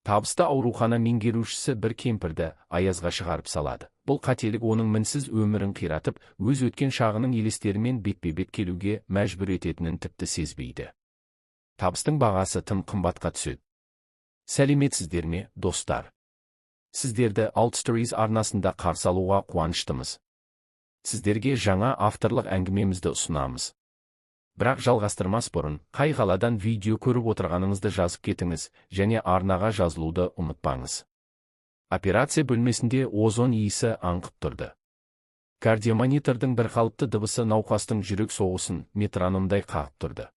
Табысты аурухана меңгерушісі бір кемпірді аязға шығарып салады. Бұл қателік оның мінсіз өмірін қиратып, өз өткен шағының елестерімен бетпе-бет келуге мәжбүр ететінін тіпті сезбейді. Табыстың бағасы тым қымбатқа түседі. Сәлеметсіздер ме, достар? Сіздерді Altstories арнасында қарсы алуға қуаныштымыз. Сіздерге жаңа авторлық әңгімемізді ұсынамыз. Бірақ жалғастырмас бұрын, қай қаладан видео көріп отырғаныңызды жазып кетіңіз, және арнаға жазылуды ұмытпаңыз. Операция бөлмесінде озон иісі аңқып тұрды. Кардиомонитордың бірқалыпты дыбысы науқастың жүрек соғысын метрономдай қағып тұрды.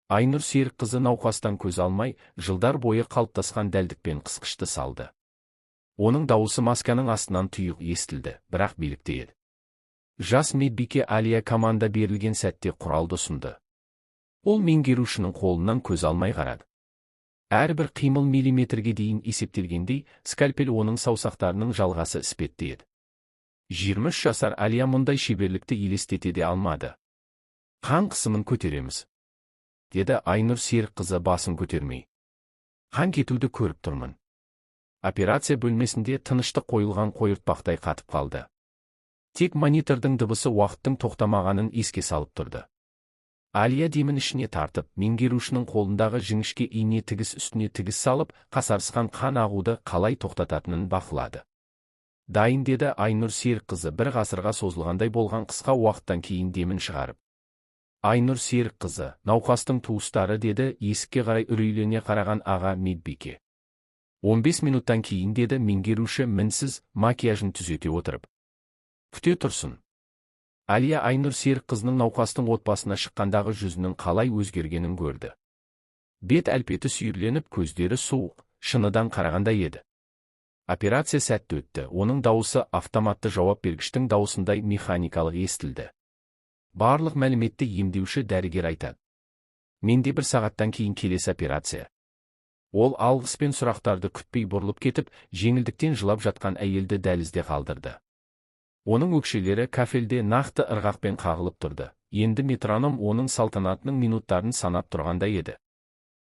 Айнұр Серікқызы науқастан көз алмай, жылдар бойы қалыптасқан дәлдікпен қысқышты салды. Оның дауысы масканың астынан тұйық естілді, бірақ билікте еді. Жас медбике Алия команда берілген сәтте құралды ұсынды. Ол меңгерушінің қолынан көз алмай қарады. Әрбір қимыл миллиметрге дейін есептелгендей, скальпель оның саусақтарының жалғасы іспетті еді. 23 жасар Алия мұндай шеберлікті елестете де алмады. Қан қысымын көтереміз, деді Айнұр Серікқызы басын көтермей. Қан кетуді көріп тұрмын. Операция бөлмесінде тыныштық қойылған қойыртпақтай қатып қалды. Тек монитордың дыбысы уақыттың тоқтамағанын еске салып тұрды. Алия демін ішіне тартып, меңгерушінің қолындағы жіңішке ине тігіс үстіне тігіс салып, қасарысқан қан ағуды қалай тоқтататынын бақылады. Дайын, деді Айнұр Серікқызы бір ғасырға созылғандай болған қысқа уақыттан кейін демін шығарып. Айнұр Серікқызы, науқастың туыстары, деді есікке қарай үрейлене қараған аға медбике. 15 минуттан кейін, деді меңгеруші мінсіз макияжын түзете отырып. Күте тұрсын. Алия Айнұр Серікқызының науқастың отбасына шыққандағы жүзінің қалай өзгергенін көрді. Бет әлпеті сүйірленіп, көздері суық, шыныдан қарағандай еді. Операция сәтті өтті. Оның дауысы автоматты жауап бергіштің дауысындай механикалық естілді. Барлық мәліметті емдеуші дәрігер айтады. Менде 1 сағаттан кейін келесі операция. Ол алғыспен сұрақтарды күтпей бұрылып кетіп, жеңілдіктен жылап жатқан әйелді дәлізде қалдырды. Оның өкшелері кафелде нақты ырғақпен қағылып тұрды. Енді метроном оның салтанатының минуттарын санап тұрғандай еді.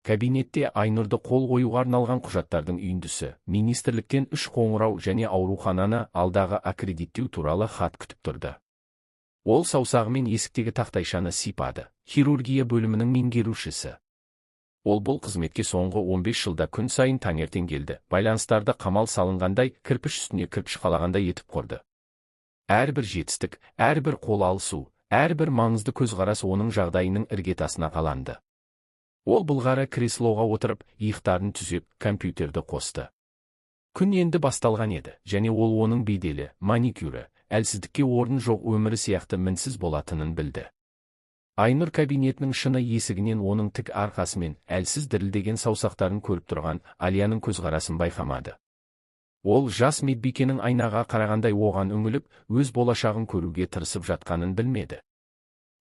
Кабинетте Айнұрды қол қоюға арналған құжаттардың үйіндісі, министрліктен 3 қоңырау және аурухананы алдағы аккредиттеу туралы хат күтіп тұрды. Ол саусағымен есіктегі тақтайшаны сипады. Хирургия бөлімінің меңгерушісі. Ол бұл қызметке соңғы 15 жылда күн сайын таңертең келді. Байланыстарды қамал салынғандай, кірпіш үстіне кірпіш қалағандай етіп құрды. Әрбір жетістік, әрбір қол алысу, әрбір маңызды көзқарас оның жағдайының іргетасына қаланды. Ол былғары креслоға отырып, иықтарын түзеп, компьютерді қосты. Күн енді басталған еді, және ол оның беделі, маникюрі, әлсіздікке орын жоқ өмірі сияқты мінсіз болатынын білді. Айнұр кабинетінің шыны есігінен оның тік арқасымен әлсіз дірілдеген саусақтарын көріп тұрған Алияның көзқарасын байқамады. Ол жас медбикенің айнаға қарағандай оған үңіліп, өз болашағын көруге тырысып жатқанын білмеді.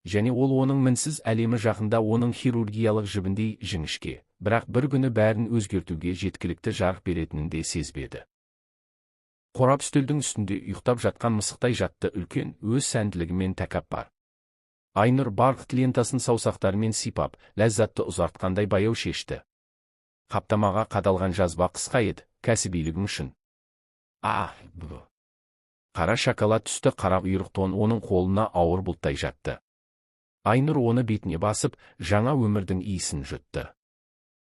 Және ол оның мінсіз әлемі жақында оның хирургиялық жібіндей жіңішке, бірақ бір күні бәрін өзгертуге жеткілікті жарық беретінін де сезбеді. Қорап үстелдің үстінде ұйықтап жатқан мысықтай жатты үлкен, өз сәнділігімен тәкаппар. Айнұр барқыт лентасын саусақтарымен сипап, ләззатты ұзартқандай баяу шешті. Қаптамаға қадалған жазба қысқа еді, кәсібилігің үшін. Қара шоколад түсті қара ұйрық тон оның қолына ауыр бұлттай жатты. Айнұр оны бетіне басып, жаңа өмірдің иісін жұтты.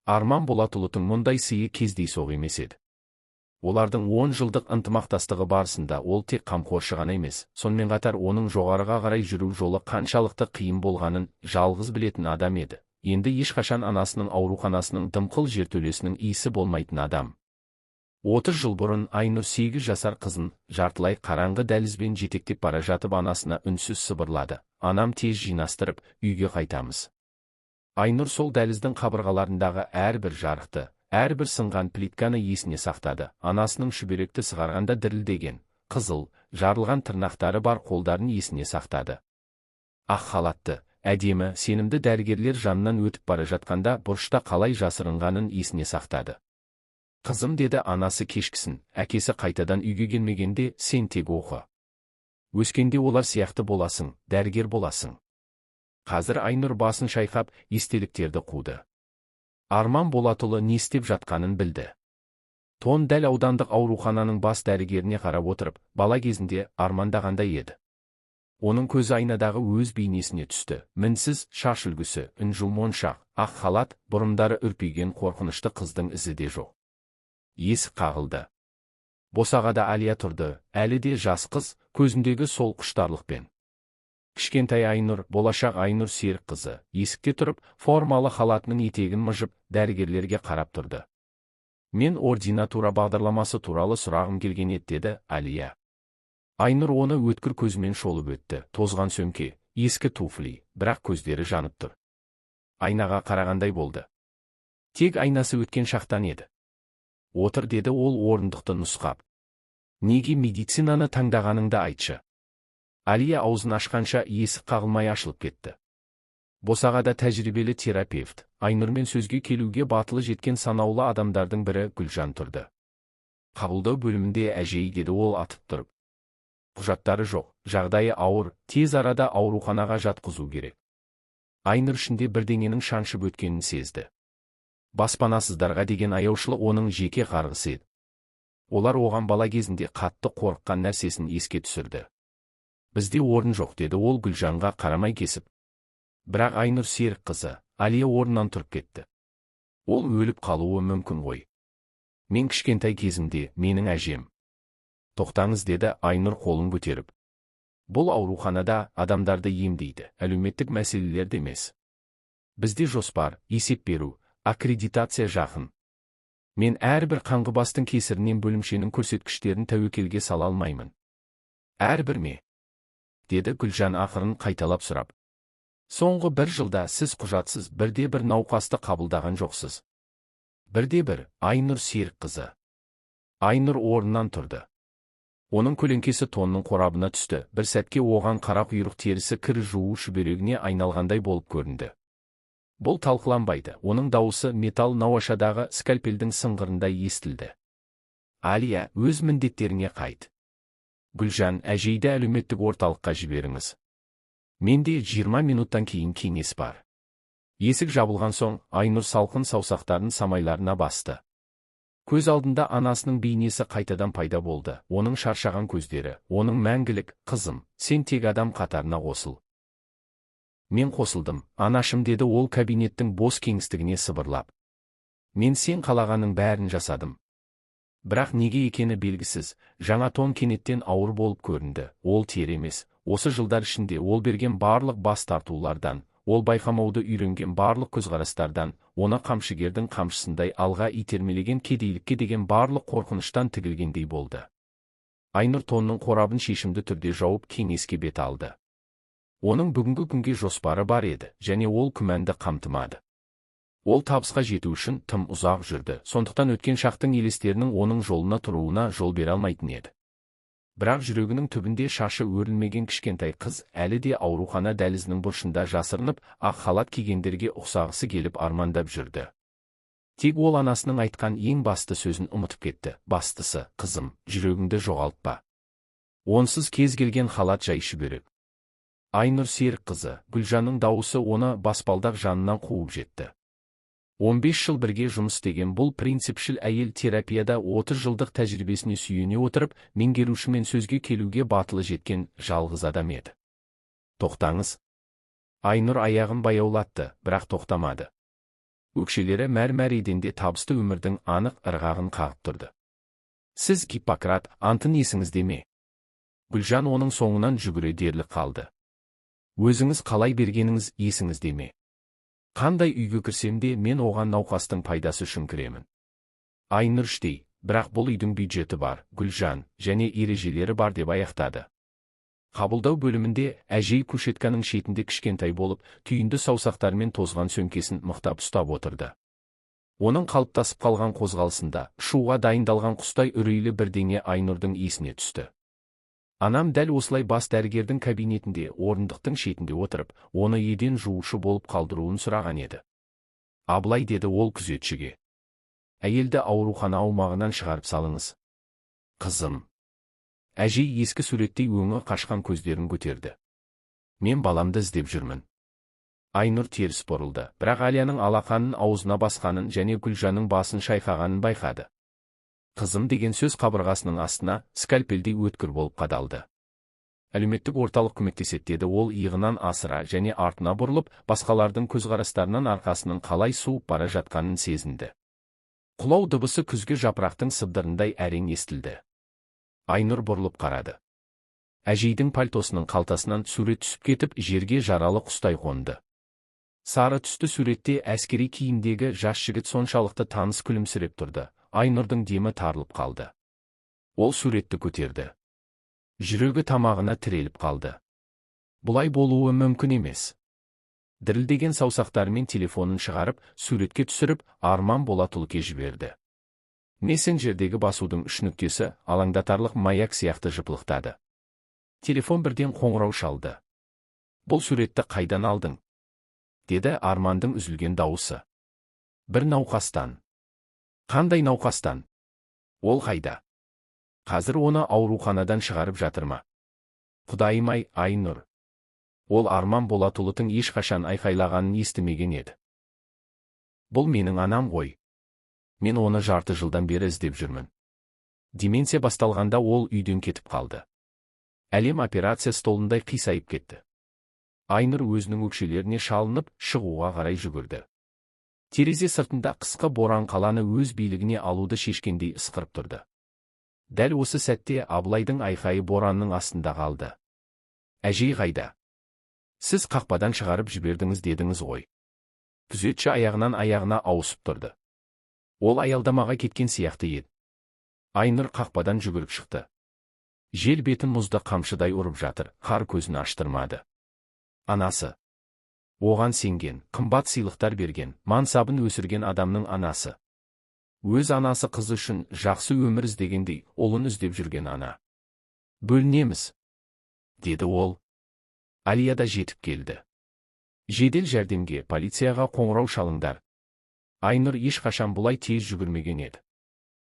Арман Болатұлының мұндай сыйы кездейсоқ емес еді. Олардың 10 жылдық ынтымақтастығы барысында ол тек қамқоршы ғана емес, сонымен қатар оның жоғарыға қарай жүру жолы қаншалықты қиын болғанын жалғыз білетін адам еді. Енді ешқашан анасының ауруханасының дымқыл жертөлесінің иісі болмайтын адам. 30 жыл бұрын Айнұр 8 жасар қызын жартылай қараңғы дәлізбен жетектеп бара жатып анасына үнсіз сыбырлады. Анам тез жинастырып, үйге қайтамыз. Айнұр сол дәліздің қабырғаларындағы әрбір жарықты, әрбір сынған плитканы есіне сақтады. Анасының шүберекті сығарғанда дірілдеген, қызыл, жарылған тырнақтары бар қолдарын есіне сақтады. Ақ халатты, әдемі, сенімді дәрігерлер жанынан өтіп бара жатқанда бұрышта қалай жасырынғанын есіне сақтады. Қызым, деді анасы кешкісін, әкесі қайтадан үйге келмегенде, сен тек оқы. Өскенде олар сияқты боласың, дәрігер боласың. Қазір Айнұр басын шайқап, естеліктерді қуды. Арман Болатұлы не істеп жатқанын білді. Тон дәл аудандық аурухананың бас дәрігеріне қарап отырып, бала кезінде армандағандай еді. Оның көзі айнадағы өз бейнесіне түсті. Мінсіз, шаш үлгісі, үнжу моншақ, ақ халат, бұрымдары үрпиген қорқынышты қыздың ізі де жоқ. Есік қағылды. Босағада Алия тұрды, әлі де жас қыз, көзіндегі сол құштарлықпен. Кішкентай Айнұр, болашақ Айнұр Серік қызы, есікте тұрып, формалы халатының етегін мыжып, дәрігерлерге қарап тұрды. Мен ординатура бағдарламасы туралы сұрағым келген еді, деді Алия. Айнұр оны өткір көзімен шолып өтті. Тозған сөмке, ескі туфли, бірақ көздері жанып тұр. Айнаға қарағандай болды. Тек айнасы өткен шақтан еді. Отыр, деді ол орындықты нұсқап. Неге медицинаны таңдағаныңды айтшы. Алия аузын ашқанша есік қағылмай ашылып кетті. Босағада тәжірибелі терапевт, Айнұрмен сөзге келуге батылы жеткен санаулы адамдардың бірі Гүлжан тұрды. Қабылдау бөлімінде әжей, деді ол атып тұрып. Құжаттары жоқ, жағдайы ауыр, тез арада ауруханаға жатқызу керек. Айнұр ішінде бірдеңенің шаншып өткенін сезді. Баспанасыздарға деген аяушылық оның жеке қарғысы еді. Олар оған бала кезінде қатты қорыққан нәрсесін еске түсірді. Бізде орын жоқ, деді ол Гүлжанға қарамай кесіп. Бірақ Айнұр Серік қызы, Алия орнынан тұрып кетті. Ол өліп қалуы мүмкін ғой. Мен кішкентай кезімде, менің әжем. Тоқтаңыз, деді Айнұр қолын көтеріп. Бұл ауруханада адамдарды емдейді, әлеуметтік мәселелерді емес. Бізде жоспар, есеп беру, аккредитация жақын. Мен әрбір қаңғыбастың кесірінен бөлімшенің көрсеткіштерін тәуекелге сала алмаймын. Әрбір ме? Деді Гүлжан ақырын қайталап сұрап. Соңғы бір жылда сіз құжатсыз бірде-бір науқасты қабылдаған жоқсыз. Бірде-бір, Айнұр Серік қызы. Айнұр орнынан тұрды. Оның көлеңкесі тонның қорабына түсті. Бір сәтке оған қара құйрық терісі кір жуу шүберегіне айналғандай болып көрінді. Бұл талқыланбайды. Оның дауысы металл науашадағы скальпельдің сыңғырындай естілді. Алия, өз міндеттеріңе қайт. Гүлжан, әжейді әлеуметтік орталыққа жіберіңіз. Менде 20 минуттан кейін кеңес бар. Есік жабылған соң, Айнұр салқын саусақтарын самайларына басты. Көз алдында анасының бейнесі қайтадан пайда болды. Оның шаршаған көздері, оның мәңгілік, қызым, сен тек адам қатарына қосыл. Мен қосылдым, анашым, деді ол кабинеттің бос кеңістігіне сыбырлап. Мен сен қалағаның бәрін жасадым. Бірақ неге екені белгісіз, жаңа тон кенеттен ауыр болып көрінді. Ол тер емес. Осы жылдар ішінде ол берген барлық бас тартулардан, ол байқамауды үйренген барлық көзқарастардан, оны қамшыгердің қамшысындай алға итермелеген кедейлікке деген барлық қорқыныштан тігілгендей болды. Айнұр тонның қорабын шешімді түрде жауып кеңеске бет алды. Оның бүгінгі күнге жоспары бар еді, және ол күмәнді қамтымады. Ол табысқа жету үшін тым ұзақ жүрді, сондықтан өткен шақтың елестерінің оның жолына тұруына жол бере алмайтын еді. Бірақ жүрегінің түбінде шашы өрілмеген кішкентай қыз әлі де аурухана дәлізінің бұрышында жасырынып, ақ халат кигендерге ұқсағысы келіп армандап жүрді. Тек ол анасының айтқан ең басты сөзін ұмытып кетті. Бастысы, қызым, жүрегіңді жоғалтпа. Онсыз кез келген халат жай шүберек. Айнұр Серік қызы, Гүлжанның дауысы оны баспалдақ жанынан қуып жетті. 15 жыл бірге жұмыс істеген бұл принципшіл әйел терапияда 30 жылдық тәжірибесіне сүйене отырып, меңгерушімен сөзге келуге батылы жеткен жалғыз адам еді. Тоқтаңыз. Айнұр аяғын баяулатты, бірақ тоқтамады. Өкшелері мәрмәр еденде табысты өмірдің анық ырғағын қағып тұрды. Сіз Гиппократ антын есіңізде ме? Гүлжан оның соңынан жүгіре дерлік қалды. Өзіңіз қалай бергеніңіз есіңізде ме? Қандай үйге кірсем де мен оған науқастың пайдасы үшін кіремін. Айнұр іштей, бірақ бұл үйдің бюджеті бар, Гүлжан, және ережелері бар, деп аяқтады. Қабылдау бөлімінде әжей кушетканың шетінде кішкентай болып, түйінді саусақтармен тозған сөмкесін мықтап ұстап отырды. Оның қалыптасып қалған қозғалысында, шуға дайындалған құстай үрейлі бірдеңе Айнұрдың есіне түсті. Анам дәл осылай бас дәрігердің кабинетінде орындықтың шетінде отырып, оны еден жуушы болып қалдыруын сұраған еді. Абылай, деді ол күзетшіге. Әйелді аурухана аумағынан шығарып салыңыз. Қызым. Әжей ескі суреттей өңі қашқан көздерін көтерді. Мен баламды іздеп жүрмін. Айнұр теріс бұрылды, бірақ Алияның алақанын аузына басқанын және Гүлжанның басын шайқағанын байқады. Қызым деген сөз қабырғасының астына скальпелдей өткір болып қадалды. Әлеуметтік орталық көмектеседі деді ол иығынан асыра және артына бұрылып, басқалардың көзқарастарынан арқасының қалай суып бара жатқанын сезінді. Құлау дыбысы күзгі жапырақтың сыбдырындай әрең естілді. Айнұр бұрылып қарады. Әжейдің пальтосының қалтасынан сурет түсіп кетіп, жерге жаралы құстай қонды. Сары түсті суретте әскери киімдегі жас жігіт соншалықты таныс күлімсіреп тұрды. Айнұрдың демі тарылып қалды. Ол суретті көтерді. Жүрегі тамағына тіреліп қалды. Бұлай болуы мүмкін емес. Дірілдеген саусақтарымен телефонын шығарып, суретке түсіріп, Арман Болатұлыға жіберді. Мессенджердегі басудың 3 нүктесі алаңдатарлық маяк сияқты жыпылықтады. Телефон бірден қоңырау шалды. Бұл суретті қайдан алдың? Деді Армандың үзілген дауысы. Бір науқастан. Қандай науқастан? Ол қайда? Қазір оны ауруханадан шығарып жатыр ма? Құдайым-ай, Айнұр. Ол Арман Болатұлының ешқашан айқайлағанын естімеген еді. Бұл менің анам ғой. Мен оны жарты жылдан бері іздеп жүрмін. Деменция басталғанда ол үйден кетіп қалды. Әлем операция столындай қисайып кетті. Айнұр өзінің өкшелеріне шалынып, шығуға қарай жүгірді. Терезе сыртында қысқы боран қаланы өз билігіне алуды шешкендей ысқырып тұрды. Дәл осы сәтте Абылайдың айқайы боранның астында қалды. Әжей қайда? Сіз қақпадан шығарып жібердіңіз дедіңіз ғой. Күзетші аяғынан аяғына ауысып тұрды. Ол аялдамаға кеткен сияқты еді. Айнұр қақпадан жүгіріп шықты. Жел бетін мұзды қамшыдай ұрып жатыр, қар көзін аштырмады. Анасы. Оған сенген, қымбат сыйлықтар берген, мансабын өсірген адамның анасы. Өз анасы қызы үшін жақсы өмір іздегендей, ұлын іздеп жүрген ана. Бөлінеміз, деді ол. Алия да жетіп келді. Жедел жәрдемге, полицияға қоңырау шалыңдар. Айнұр ешқашан бұлай тез жүгірмеген еді.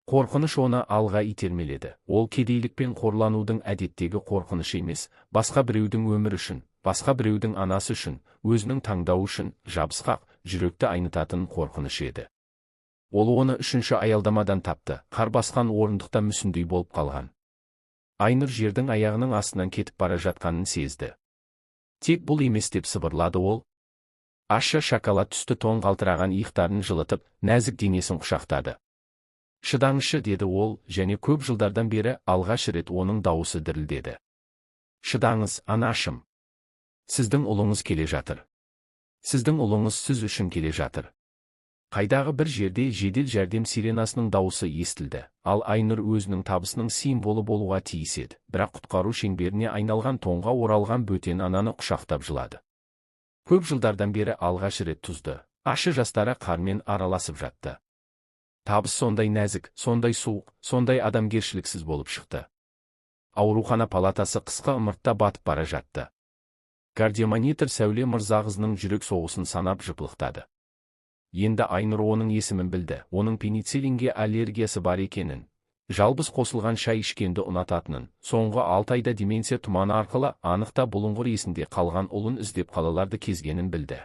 Қорқыныш оны алға итермеледі. Ол кедейлікпен қорланудың әдеттегі қорқынышы емес, басқа біреудің өмірі үшін, басқа біреудің анасы үшін, өзінің таңдауы үшін жабысқақ, жүректі айнытатын қорқыныш еді. Ол оны 3-ші аялдамадан тапты, қар басқан орындықта мүсіндей болып қалған. Айнұр жердің аяғының астынан кетіп бара жатқанын сезді. Тек бұл емес деп сыбырлады ол. Ащы шоколад түсті тон қалтыраған иықтарын жылытып, нәзік денесін құшақтады. Шыдаңызшы, деді ол, және көп жылдардан бері алғаш рет оның дауысы дірілдеді. Шыдаңыз, анашым. Сіздің ұлыңыз келе жатыр. Сіздің ұлыңыз сіз үшін келе жатыр. Қайдағы бір жерде жедел жәрдем сиренасының дауысы естілді, ал Айнұр өзінің табысының символы болуға тиіс еді, бірақ құтқару шеңберіне айналған тонға оралған бөтен ананы құшақтап жылады. Көп жылдардан бері алғаш рет тұзды, ащы жастары қармен араласып жатты. Табыс сондай нәзік, сондай суық, сондай адамгершіліксіз болып шықты. Аурухана палатасы қысқа ымыртта батып бара жатты. Кардиомонитор Сәуле Мырзағызының жүрек соғысын санап жыпылықтады. Енді Айнұр оның есімін білді, оның пенициллинге аллергиясы бар екенін, жалбыз қосылған шай ішкенді ұнататынын, соңғы 6 айда деменция тұманы арқылы анықта бұлыңғыр есінде қалған ұлын іздеп қалаларды кезгенін білді.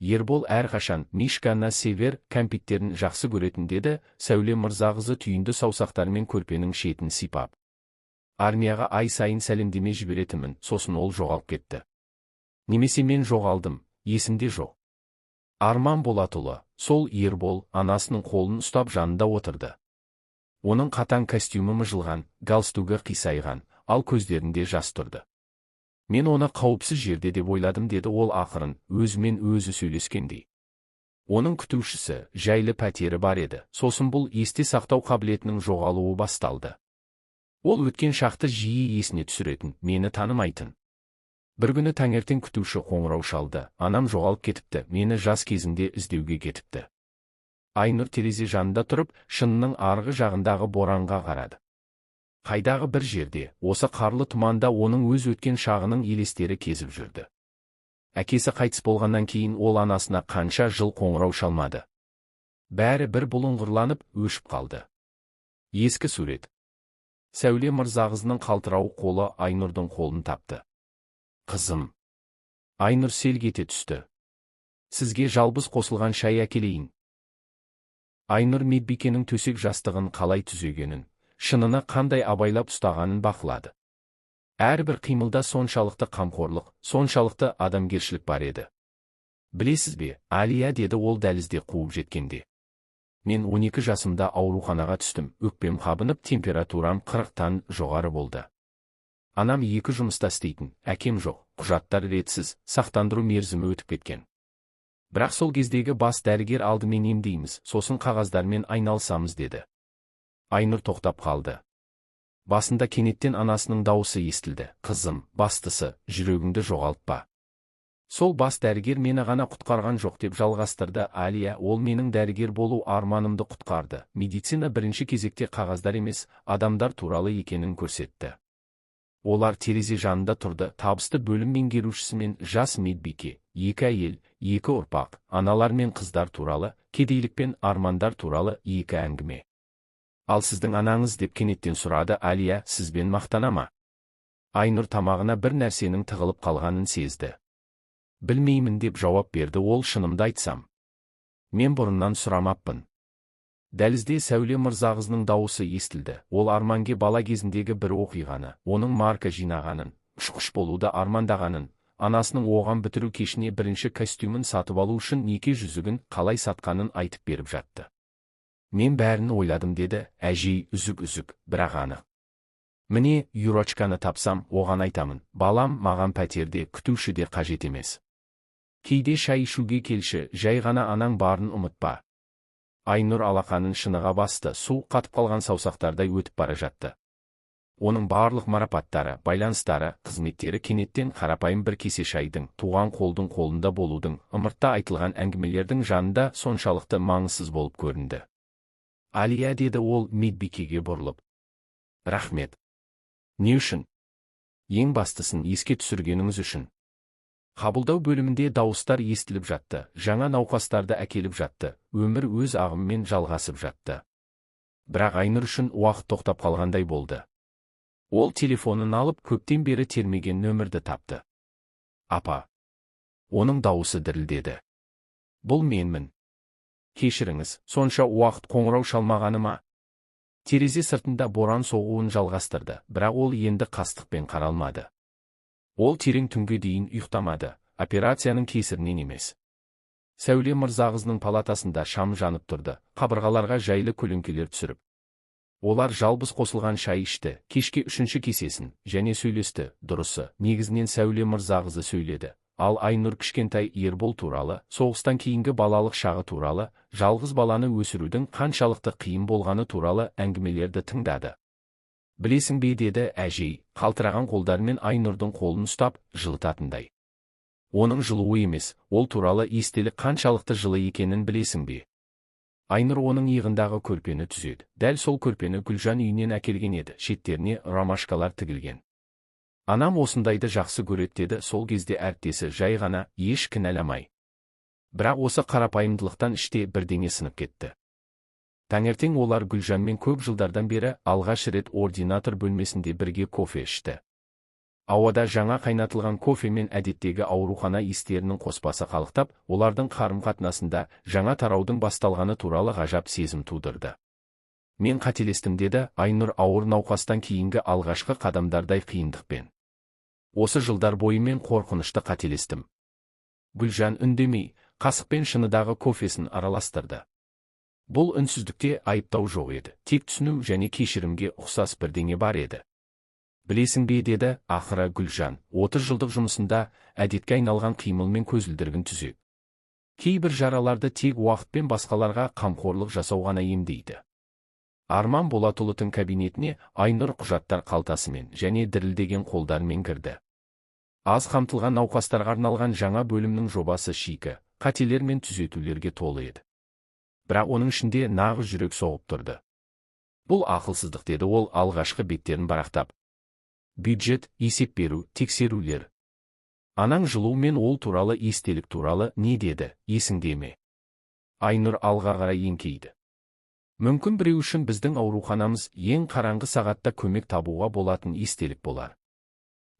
Ербол әрқашан Мишканы север, кәмпиттерін жақсы көретін деді, Сәуле Мырзағызы түйінді саусақтармен көрпенің шетін сипап. Армияға ай сайын сәлемдеме жіберетімін, сосын ол жоғалып кетті. Немесе мен жоғалдым, есімде жоқ. Арман Болатұлы, сол Ербол, анасының қолын ұстап жанында отырды. Оның қатаң костюмі мыжылған, галстугы қисайған, ал көздерінде жас тұрды. Мен оны қауіпсіз жерде деп ойладым, деді ол ақырын, өзімен өзі сөйлескендей. Оның күтушісі, жайлы пәтері бар еді, сосын бұл есте сақтау қабілетінің жоғалуы басталды. Ол өткен шақты жиі есіне түсіретін, мені танымайтын. Бір күні таңертең күтуші қоңырау шалды, анам жоғалып кетіпті, мені жас кезінде іздеуге кетіпті. Айнұр терезе жанында тұрып, шынының арғы жағындағы боранға қарады. Қайдағы бір жерде, осы қарлы тұманда оның өз өткен шағының елестері кезіп жүрді. Әкесі қайтыс болғаннан кейін ол анасына қанша жыл қоңырау шалмады. Бәрі бір бұлыңғырланып, өшіп қалды. Ескі сурет. Сәуле Мырзағызының қалтырау қолы Айнұрдың қолын тапты. Қызым. Айнұр селк ете түсті. Сізге жалбыз қосылған шай әкелейін. Айнұр медбикенің төсек жастығын қалай түзегенін, шынына қандай абайлап ұстағанын бақылады. Әрбір қимылда соншалықты қамқорлық, соншалықты адамгершілік бар еді. Білесіз бе, Алия, деді ол дәлізде қуып жеткенде. Мен 12 жасымда ауруханаға түстім, өкпем қабынып, температурам 40-тан жоғары болды. Анам 2 жұмыста істейтін, әкем жоқ, құжаттар ретсіз, сақтандыру мерзімі өтіп кеткен. Бірақ сол кездегі бас дәрігер алдымен емдейміз, сосын қағаздармен айналысамыз деді. Айнұр тоқтап қалды. Басында кенеттен анасының дауысы естілді. Қызым, бастысы, жүрегіңді жоғалтпа. Сол бас дәрігер мені ғана құтқарған жоқ, деп жалғастырды Алия. Ол менің дәрігер болу арманымды құтқарды. Медицина бірінші кезекте қағаздар емес, адамдар туралы екенін көрсетті. Олар терезе жанында тұрды. Табысты бөлім меңгерушісі мен жас медбике, 2 әйел, 2 ұрпақ, аналар мен қыздар туралы, кедейлік пен армандар туралы 2 әңгіме. Ал сіздің анаңыз, деп кенеттен сұрады Алия, сізбен мақтана ма? Айнұр тамағына бір нәрсенің тығылып қалғанын сезді. Білмеймін, деп жауап берді ол. Шынымды айтсам, мен бұрыннан сұрамаппын. Дәлізде Сәуле Мырзағызының дауысы естілді. Ол Арманге бала кезіндегі бір оқиғаны, оның марка жинағанын, ұшқыш болуды армандағанын, анасының оған бітіру кешіне бірінші костюмін сатып алу үшін неке жүзігін қалай сатқанын айтып беріп жатты. Мен бәрін ойладым, деді. Әжей үзік-үзік, бірақ анық. Міне, Юрочканы тапсам, оған айтамын, балам, маған пәтерде күтуші де қажет емес. Кейде шай ішуге келші, жай ғана анаң барын ұмытпа. Айнұр алақанын шыныға басты. Су қатып қалған саусақтардай өтіп бара жатты. Оның барлық марапаттары, байланыстары, қызметтері кенеттен қарапайым бір кесе шайдың, туған қолдың қолында болудың, ымыртта айтылған әңгімелердің жанында соншалықты маңызсыз болып көрінді. Алия, деді ол медбикеге бұрылып. Рахмет. Не үшін? Ең бастысын еске түсіргеніңіз үшін. Қабылдау бөлімінде дауыстар естіліп жатты, жаңа науқастарды әкеліп жатты, өмір өз ағымымен жалғасып жатты. Бірақ Айнұр үшін уақыт тоқтап қалғандай болды. Ол телефонын алып, көптен бері термеген нөмірді тапты. Апа. Оның дауысы дірілдеді. Бұл менмін. Кешіріңіз, сонша уақыт қоңырау шалмағаныма. Терезе сыртында боран соғуын жалғастырды, бірақ ол енді қастықпен қаралмады. Ол терең түнге дейін ұйықтамады, операцияның кесірінен емес. Сәуле Мырзағызының палатасында шам жанып тұрды, қабырғаларға жайлы көлеңкелер түсіріп. Олар жалбыз қосылған шай ішті, кешке 3-ші кесесін, және сөйлесті. Дұрысы, негізінен Сәуле Мырзағызы сөйледі. Ал Айнұр кішкентай Ербол туралы, соғыстан кейінгі балалық шағы туралы, жалғыз баланы өсірудің қаншалықты қиын болғаны туралы әңгімелерді тыңдады. Білесің бе, деді әжей, қалтыраған қолдарымен Айнұрдың қолын ұстап, жылытатындай. Оның жылуы емес, ол туралы естелік қаншалықты жылы екенін білесің бе? Айнұр оның иығындағы көрпені түзеді. Дәл сол көрпені Гүлжан үйінен әкелген еді, шеттеріне ромашкалар тігілген. Анам осындайды жақсы көреді, деді сол кезде әріптесі, жай ғана, еш кінәламай. Бірақ осы қарапайымдылықтан іште бірдеңе сынып кетті. Таңертең олар Гүлжанмен көп жылдардан бері алғаш рет ординатор бөлмесінде бірге кофе ішті. Ауада жаңа қайнатылған кофе мен әдеттегі аурухана иістерінің қоспасы қалықтап, олардың қарым-қатынасында жаңа тараудың басталғаны туралы ғажап сезім тудырды. Мен қателестім, деді Айнұр ауыр науқастан кейінгі алғашқы қадамдардай қиындықпен. Осы жылдар бойы мен қорқынышты қателестім. Гүлжан үндемей, қасықпен шыныдағы кофесін араластырды. Бұл үнсіздікте айыптау жоқ еді, тек түсіну және кешірімге ұқсас бірдеңе бар еді. Білесің бе, деді ақыры Гүлжан, 30 жылдық жұмысында әдетке айналған қимылмен көзілдірігін түзеп. Кейбір жараларды тек уақытпен басқаларға қамқорлық жасау ғана емдейді. Арман Болатұлының кабинетіне Айнұр құжаттар қалтасымен және дірілдеген қолдармен кірді. Аз қамтылған науқастарға арналған жаңа бөлімнің жобасы шикі, қателер мен түзетулерге толы еді. Бірақ оның ішінде нағыз жүрек соғып тұрды. Бұл ақылсыздық, деді ол алғашқы беттерін барақтап. Бюджет, есеп беру, тексерулер. Анаң жылу мен ол туралы, естелік туралы не деді, есіңде ме? Айнұр алға қарай еңкейді. Мүмкін біреу үшін біздің ауруханамыз ең қараңғы сағатта көмек табуға болатын естелік болар.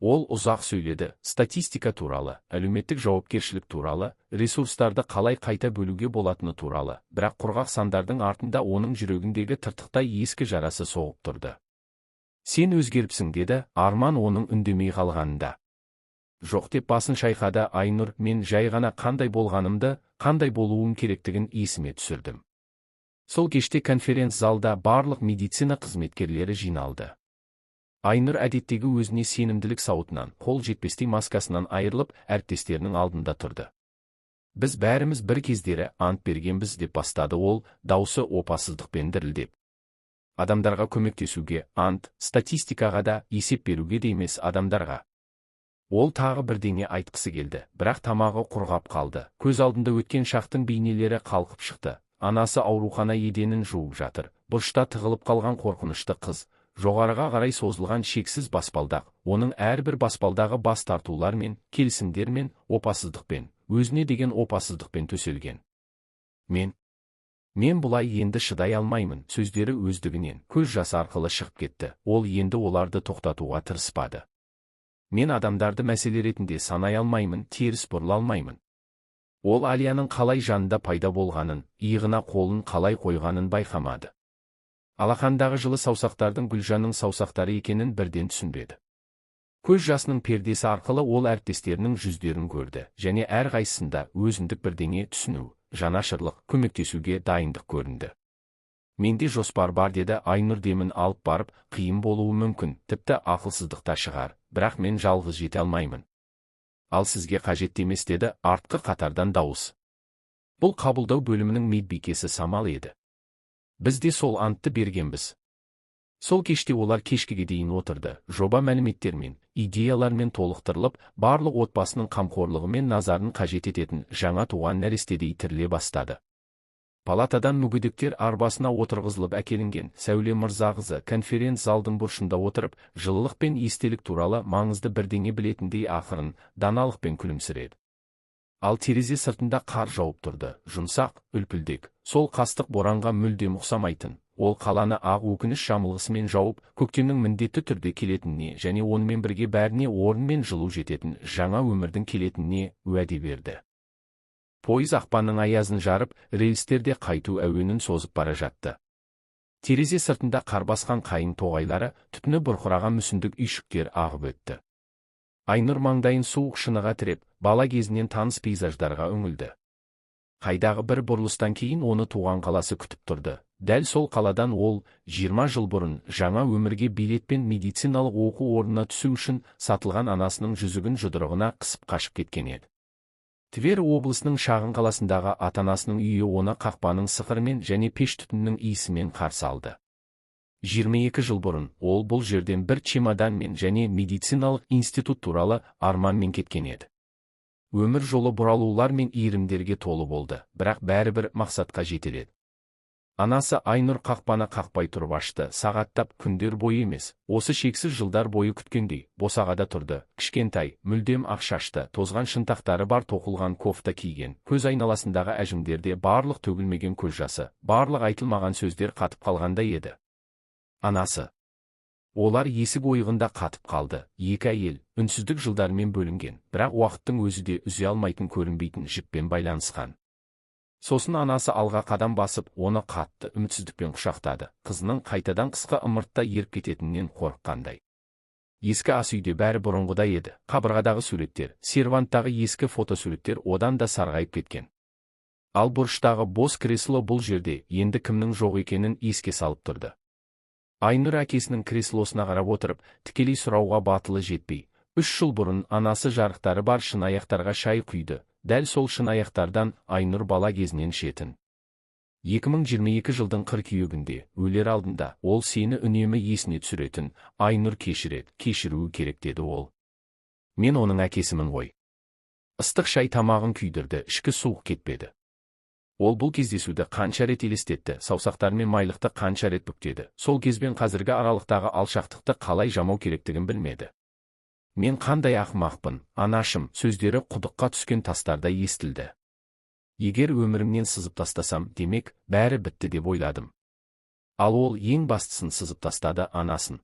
Ол ұзақ сөйледі, статистика туралы, әлеуметтік жауапкершілік туралы, ресурстарды қалай қайта бөлуге болатыны туралы, бірақ құрғақ сандардың артында оның жүрегіндегі тыртықтай ескі жарасы соғып тұрды. Сен өзгеріпсің деді, Арман оның үндемей қалғанында. Жоқ деп басын шайқады Айнұр, мен жай ғана қандай болғанымды, қандай болуым керектігін есіме түсірдім. Сол кеште конференц-залда барлық медицина қызметкерлері жиналды. Айнұр әдеттегі өзіне сенімділік сауытынан, қол жетпестей маскасынан айырылып, әріптестерінің алдында тұрды. Біз бәріміз бір кездері ант бергенбіз деп бастады ол, даусы опасыздықпен дірілдеп. Адамдарға көмектесуге, ант, статистикаға да, есеп беруге де емес адамдарға. Ол тағы бірдеңе айтқысы келді, бірақ тамағы құрғап қалды. Көз алдында өткен шақтың бейнелері қалқып шықты. Анасы аурухана еденін жуып жатыр. Бұрышта тығылып қалған қорқынышты қыз. Жоғарыға қарай созылған шексіз баспалдақ, оның әрбір баспалдағы бас тартулармен, келісімдермен, опасыздықпен, өзіне деген опасыздықпен төселген. Мен бұлай енді шыдай алмаймын, сөздері өздігінен, көз жасы арқылы шығып кетті, ол енді оларды тоқтатуға тырыспады. Мен адамдарды мәселе ретінде санай алмаймын, теріс бұрыла алмаймын. Ол Алияның қалай жанында пайда болғанын, иығына қолын қалай қойғанын байқамады. Алақандағы жылы саусақтардың Гүлжанның саусақтары екенін бірден түсінбеді. Көз жасының пердесі арқылы ол әріптестерінің жүздерін көрді, және әрқайсысында өзіндік бірдеңе түсіну, жанашырлық, көмектесуге дайындық көрінді. Менде жоспар бар деді Айнұр, демін алып барып, қиын болуы мүмкін, тіпті ақылсыздықта шығар, бірақ мен жалғыз жете алмаймын. Ал сізге қажет емес деді артқы қатардан дауыс. Бұл қабылдау бөлімінің медбикесі Самал еді. Біз де сол антты бергенбіз. Сол кеште олар кешкіге дейін отырды, жоба мәліметтермен, идеялармен толықтырылып, барлық отбасының қамқорлығы мен назарын қажет ететін жаңа туған нәрестедей тіріле бастады. Палатадан мүгедектер арбасына отырғызылып әкелінген Сәуле Мырзағызы конференц-залдың бұрышында отырып, жылылық пен естелік туралы маңызды бірдеңе білетіндей ақырын, даналықпен күлімсіреді. Ал терезе сыртында қар жауып тұрды, жұмсақ, үлпілдек, сол қастық боранға мүлдем ұқсамайтын. Ол қаланы ақ өкініш жамылғысымен жауып, көктемнің міндетті түрде келетініне және онымен бірге бәріне орын мен жылу жететін жаңа өмірдің келетініне уәде берді. Пойыз ақпанның аязын жарып, рельстерде қайту әуенін созып бара жатты. Терезе сыртында қар басқан қайың тоғайлары, түтіні бұрқыраған мүсіндік үйшіктер ағып өтті. Айнұр маңдайын суық шыныға тіреп, бала кезінен таныс пейзаждарға үңілді. Қайдағы бір бұрылыстан кейін оны туған қаласы күтіп тұрды. Дәл сол қаладан ол, 20 жыл бұрын, жаңа өмірге билет пен медициналық оқу орнына түсу үшін сатылған анасының жүзігін жұдырығына қысып қашып кеткен еді. Твер облысының шағын қаласындағы ата-анасының үйі оны қақпаның сықырымен және пеш түтінінің иісімен қарсы алды. 22 жыл бұрын ол бұл жерден бір чемоданмен және медициналық институт туралы арманмен кеткен еді. Өмір жолы бұралулар мен иірімдерге толы болды, бірақ бәрібір мақсатқа жетеледі. Анасы Айнұр қақпаны қақпай тұрып ашты, сағаттап, күндер бойы емес, осы шексіз жылдар бойы күткендей, босағада тұрды, кішкентай, мүлдем ақ шашты, тозған шынтақтары бар тоқылған кофта киген, көз айналасындағы әжімдерде барлық төгілмеген көз жасы, барлық айтылмаған сөздер қатып қалғандай еді. Анасы. Олар есік ойығында қатып қалды, екі әйел, үнсіздік жылдармен бөлінген, бірақ уақыттың өзі де үзе алмайтын көрінбейтін жіппен байланысқан. Сосын анасы алға қадам басып, оны қатты үмітсіздікпен құшақтады, қызының қайтадан қысқа ымыртта еріп кететінен қорыққандай. Ескі ас үйде бәрі бұрынғыда еді, қабырғадағы суреттер, серванттағы ескі фотосуреттер одан да сарғайып кеткен. Ал бұрыштағы бос кресло бұл жерде енді кімнің жоқ екенін еске салып тұрды. Айнұр әкесінің креслосына қарап отырып, тікелей сұрауға батылы жетпей, 3 жыл бұрын анасы жарықтары бар шын аяқтарға шай құйды, дәл сол шын аяқтардан Айнұр бала кезінен ішетін. 2022 жылдың қыркүйегінде, өлер алдында, ол сені үнемі есіне түсіретін, Айнұр кешіруі керек деді ол. Мен оның әкесімін ғой. Ыстық шай тамағын күйдірді, ішкі суық кетпеді. Ол бұл кездесуді қанша рет елестетті, саусақтармен майлықты қанша рет бүктеді, сол кезбен қазіргі аралықтағы алшақтықты қалай жамау керектігін білмеді. Мен қандай ақымақпын, анашым, сөздері құдыққа түскен тастарда естілді. Егер өмірімнен сызып тастасам, демек, бәрі бітті деп ойладым. Ал ол ең бастысын сызып тастады, анасын.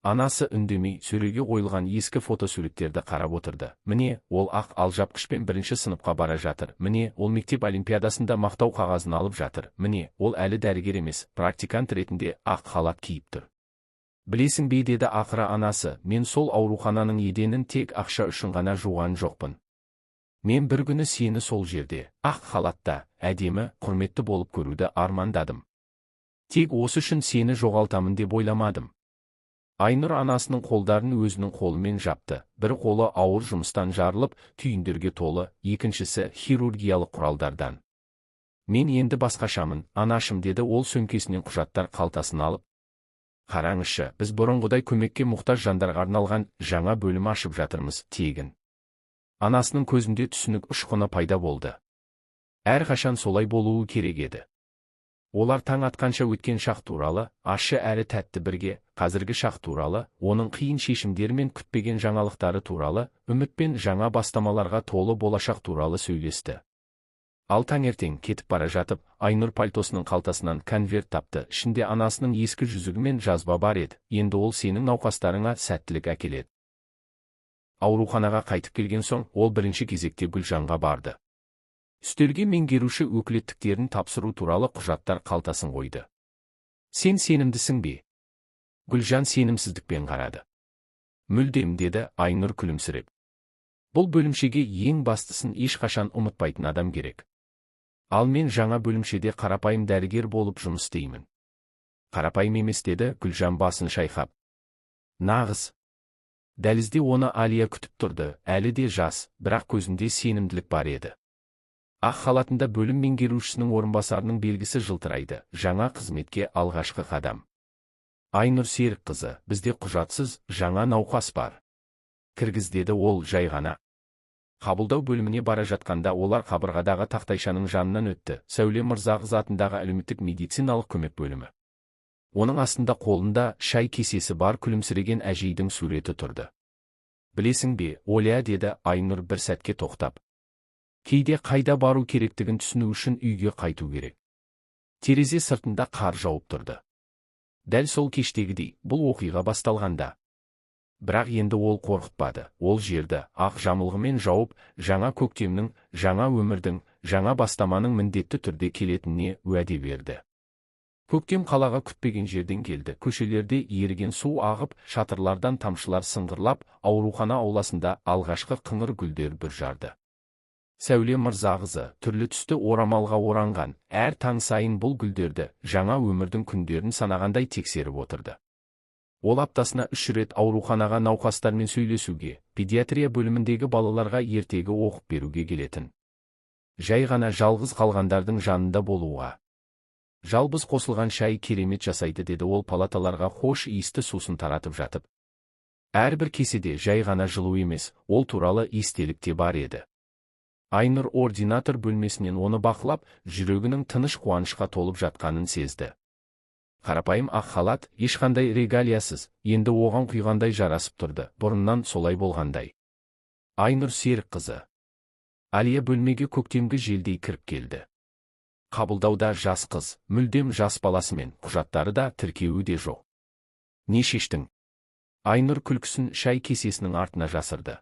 Анасы үндемей сөреге қойылған ескі фотосуреттерді қарап отырды. Міне, ол ақ алжапқышпен бірінші сыныпқа бара жатыр. Міне, ол мектеп олимпиадасында мақтау қағазын алып жатыр. Міне, ол әлі дәрігер емес, практикант ретінде ақ халат киіп тұр. Білесің бе, деді ақыры анасы, мен сол аурухананың еденін тек ақша үшін ғана жуған жоқпын. Мен бір күні сені сол жерде, ақ халатта, әдемі, құрметті болып көруді армандадым. Тек осы үшін сені жоғалтамын деп ойламадым. Айнұр анасының қолдарын өзінің қолымен жапты. Бір қолы ауыр жұмыстан жарылып, түйіндерге толы, екіншісі хирургиялық құралдардан. Мен енді басқашамын, анашым, деді ол сөмкесінен құжаттар қалтасын алып. Қараңызшы, біз бұрынғыдай көмекке мұқтаж жандарға арналған жаңа бөлім ашып жатырмыз, тегін. Анасының көзінде түсінік ұшқыны пайда болды. Әрқашан солай болуы керек еді. Олар таң атқанша өткен шақ туралы, ащы әрі тәтті бірге, қазіргі шақ туралы, оның қиын шешімдері мен күтпеген жаңалықтары туралы, үміт пен жаңа бастамаларға толы болашақ туралы сөйлесті. Ал таңертең кетіп бара жатып, Айнұр пальтосының қалтасынан конверт тапты. Ішінде анасының ескі жүзігі мен жазба бар еді. Енді ол сенің науқастарыңа сәттілік әкеледі. Ауруханаға қайтып келген соң, ол бірінші кезекте Гүлжанға барды. Үстелге меңгеруші өкілеттіктерін тапсыру туралы құжаттар қалтасын қойды. Сен сенімдісің бе? Гүлжан сенімсіздікпен қарады. Мүлдем, деді Айнұр күлімсіреп. Бұл бөлімшеге ең бастысын ешқашан ұмытпайтын адам керек. Ал мен жаңа бөлімшеде қарапайым дәрігер болып жұмыс істеймін. Қарапайым емес, деді Гүлжан басын шайқап. Нағыз. Дәлізде оны Алия күтіп тұрды, әлі де жас, бірақ көзінде сенімділік бар еді. Ақ халатында бөлім меңгерушісінің орынбасарының белгісі жылтырайды. Жаңа қызметке алғашқы қадам. Айнұр Серікқызы, бізде құжатсыз жаңа науқас бар. Кіргіз, деді ол жай ғана. Қабылдау бөліміне бара жатқанда олар қабырғадағы тақтайшаның жанынан өтті. Сәуле Мырзағыз атындағы әлеуметтік медициналық көмек бөлімі. Оның астында қолында шай кесесі бар күлімсіреген әжейдің суреті тұрды. Білесің бе, Оля, деді Айнұр бір сәтке тоқтап. Кейде қайда бару керектігін түсіну үшін үйге қайту керек. Терезе сыртында қар жауып тұрды. Дәл сол кештегідей, бұл оқиға басталғанда. Бірақ енді ол қорқытпады. Ол жерді ақ жамылғымен жауып, жаңа көктемнің, жаңа өмірдің, жаңа бастаманың міндетті түрде келетініне уәде берді. Көктем қалаға күтпеген жерден келді. Көшелерде еріген су ағып, шатырлардан тамшылар сыңғырлап, аурухана ауласында алғашқы қыңыр гүлдер бүр жарды. Сәуле Мырзағызы түрлі түсті орамалға оранған, әр таң сайын бұл гүлдерді, жаңа өмірдің күндерін санағандай тексеріп отырды. Ол аптасына 3 рет ауруханаға науқастармен сөйлесуге, педиатрия бөліміндегі балаларға ертегі оқып беруге келетін. Жай ғана жалғыз қалғандардың жанында болуға. Жалбыз қосылған шай керемет жасайды, деді ол палаталарға хош иісті сусын таратып жатып. Әрбір кеседе жай ғана жылу емес, ол туралы естелік те бар еді. Айнұр ординатор бөлмесінен оны бақылап, жүрегінің тыныш қуанышқа толып жатқанын сезді. Қарапайым ақ халат, ешқандай регалиясыз, енді оған құйғандай жарасып тұрды, бұрыннан солай болғандай. Айнұр Серікқызы. Алия бөлмеге көктемгі желдей кіріп келді. Қабылдауда жас қыз, мүлдем жас баласымен, құжаттары да тіркеуі де жоқ. Не шештің? Айнұр күлкісін шай кесесінің артына жасырды.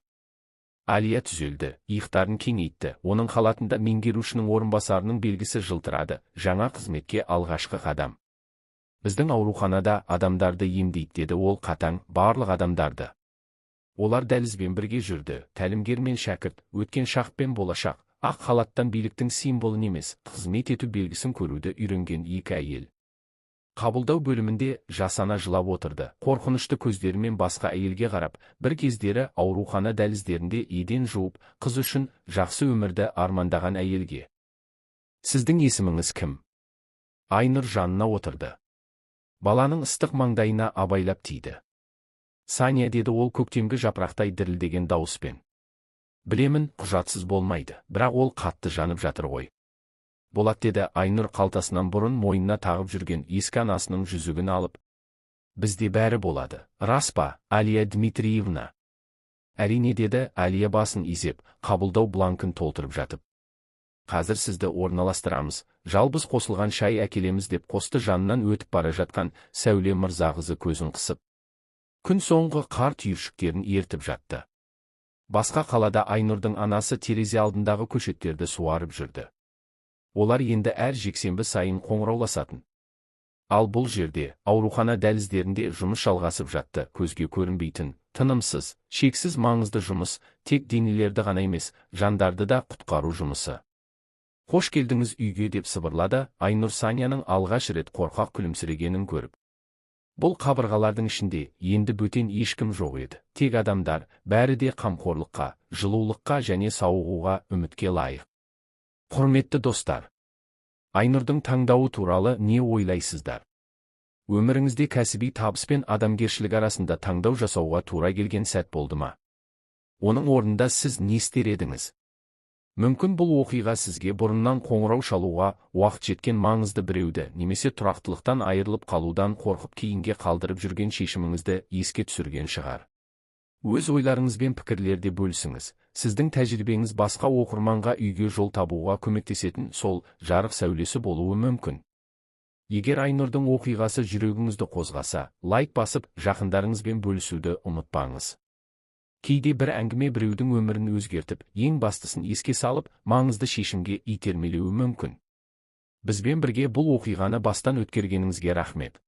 Алия түзелді, иықтарын кеңейтті, оның халатында меңгерушінің орынбасарының белгісі жылтырады, жаңа қызметке алғашқы қадам. Біздің ауруханада адамдарды емдейді, деді ол қатаң, барлық адамдарды. Олар дәлізбен бірге жүрді, тәлімгер мен шәкірт, өткен шақ пен болашақ, ақ халаттан биліктің символын емес, қызмет ету белгісін көруді үйренген екі әйел. Қабылдау бөлімінде жасана жылап отырды, қорқынышты көздерімен басқа әйелге қарап, бір кездері аурухана дәліздерінде еден жуып, қыз үшін жақсы өмірді армандаған әйелге. Сіздің есіміңіз кім? Айнұр жанына отырды. Баланың ыстық маңдайына абайлап тиді. Саня, деді ол көктемгі жапырақтай дірілдеген дауыспен. Білемін, құжатсыз болмайды, бірақ ол қатты жанып жатыр ғой. Болат, деді Айнұр қалтасынан бұрын мойнына тағып жүрген ескі анасының жүзігін алып. Бізде бәрі болады, рас па, Алия Дмитриевна? Әрине, деді Алия басын изеп, қабылдау бланкын толтырып жатып. Қазір сізді орналастырамыз, жалбыз қосылған шай әкелеміз, деп қосты жанынан өтіп бара жатқан Сәуле Мырзағызы көзін қысып. Күн соңғы қар түйіршіктерін ертіп жатты. Басқа қалада Айнұрдың анасы терезе алдындағы көшеттерді суарып жүрді. Олар енді әр жексенбі сайын қоңырауласатын. Ал бұл жерде, аурухана дәліздерінде жұмыс жалғасып жатты, көзге көрінбейтін, тынымсыз, шексіз маңызды жұмыс, тек денелерді ғана емес, жандарды да құтқару жұмысы. «Қош келдіңіз үйге» деп сыбырлады Айнұр Саняның алғаш рет қорқақ күлімсірегенін көріп. Бұл қабырғалардың ішінде енді бөтен ешкім жоқ еді. Тек адамдар, бәрі де қамқорлыққа, жылулыққа және сауығуға, үмітке лайық. Құрметті достар, Айнұрдың таңдауы туралы не ойлайсыздар? Өміріңізде кәсіби табыс пен адамгершілік арасында таңдау жасауға тура келген сәт болды ма? Оның орнында сіз не істер едіңіз? Мүмкін бұл оқиға сізге бұрыннан қоңырау шалуға уақыт жеткен маңызды біреуді, немесе тұрақтылықтан айырылып қалудан қорқып кейінге қалдырып жүрген шешіміңізді еске түсірген шығар. Өз ойларыңыз бен пікірлерде бөлісіңіз. Сіздің тәжірибеңіз басқа оқырманға үйге жол табуға көмектесетін сол жарық сәулесі болуы мүмкін. Егер Айнұрдың оқиғасы жүрегіңізді қозғаса, лайк басып, жақындарыңызбен бөлісуді ұмытпаңыз. Кейде бір әңгіме біреудің өмірін өзгертіп, ең бастысын еске салып, маңызды шешімге итермелеуі мүмкін. Бізбен бірге бұл оқиғаны бастан өткергеніңізге рахмет.